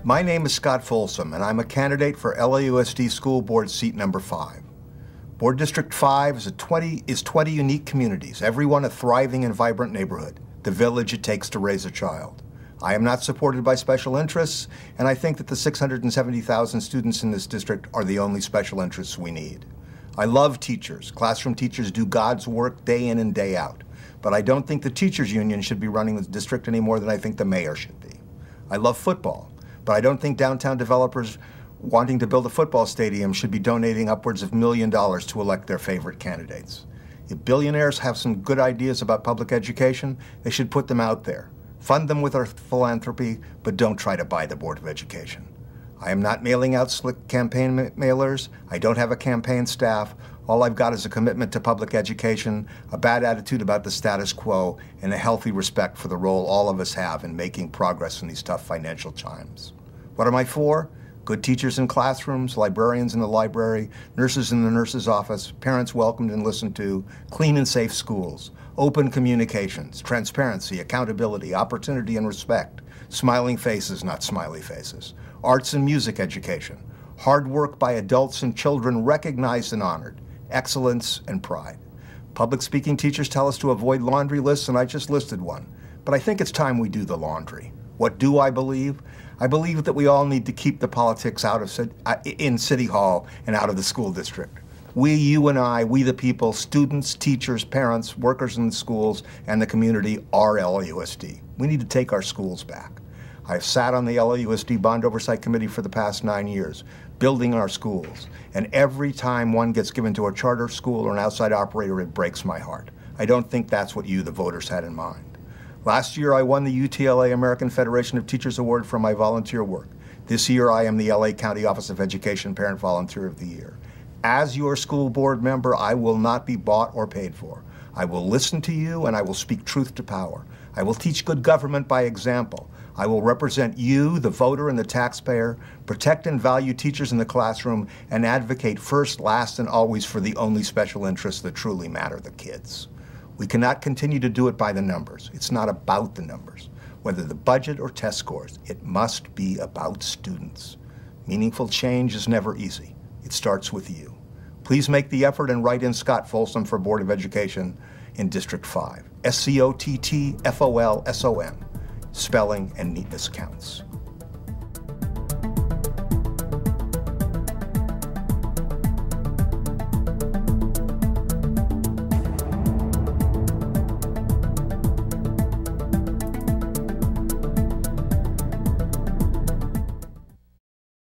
My name is Scott Folsom, and I'm a candidate for LAUSD School Board seat number 5. Board District 5 is 20 unique communities, every one a thriving and vibrant neighborhood, the village it takes to raise a child. I am not supported by special interests, and I think that the 670,000 students in this district are the only special interests we need. I love teachers. Classroom teachers do God's work day in and day out. But I don't think the teachers union should be running the district any more than I think the mayor should be. I love football, but I don't think downtown developers wanting to build a football stadium should be donating upwards of $1 million to elect their favorite candidates. If billionaires have some good ideas about public education, they should put them out there. Fund them with our philanthropy, but don't try to buy the Board of Education. I am not mailing out slick campaign mailers. I don't have a campaign staff. All I've got is a commitment to public education, a bad attitude about the status quo, and a healthy respect for the role all of us have in making progress in these tough financial times. What am I for? Good teachers in classrooms, librarians in the library, nurses in the nurse's office, parents welcomed and listened to, clean and safe schools, open communications, transparency, accountability, opportunity and respect, smiling faces, not smiley faces, arts and music education, hard work by adults and children recognized and honored, excellence and pride. Public speaking teachers tell us to avoid laundry lists, and I just listed one. But I think it's time we do the laundry. What do I believe? I believe that we all need to keep the politics out of in City Hall and out of the school district. We, you and I, we the people, students, teachers, parents, workers in the schools, and the community are LAUSD. We need to take our schools back. I've sat on the LAUSD Bond Oversight Committee for the past 9 years, building our schools. And every time one gets given to a charter school or an outside operator, it breaks my heart. I don't think that's what you, the voters, had in mind. Last year, I won the UTLA American Federation of Teachers Award for my volunteer work. This year, I am the LA County Office of Education Parent Volunteer of the Year. As your school board member, I will not be bought or paid for. I will listen to you, and I will speak truth to power. I will teach good government by example. I will represent you, the voter and the taxpayer, protect and value teachers in the classroom, and advocate first, last, and always for the only special interests that truly matter, the kids. We cannot continue to do it by the numbers. It's not about the numbers, whether the budget or test scores. It must be about students. Meaningful change is never easy. It starts with you. Please make the effort and write in Scott Folsom for Board of Education in District 5. SCOTTFOLSOM. Spelling and neatness counts.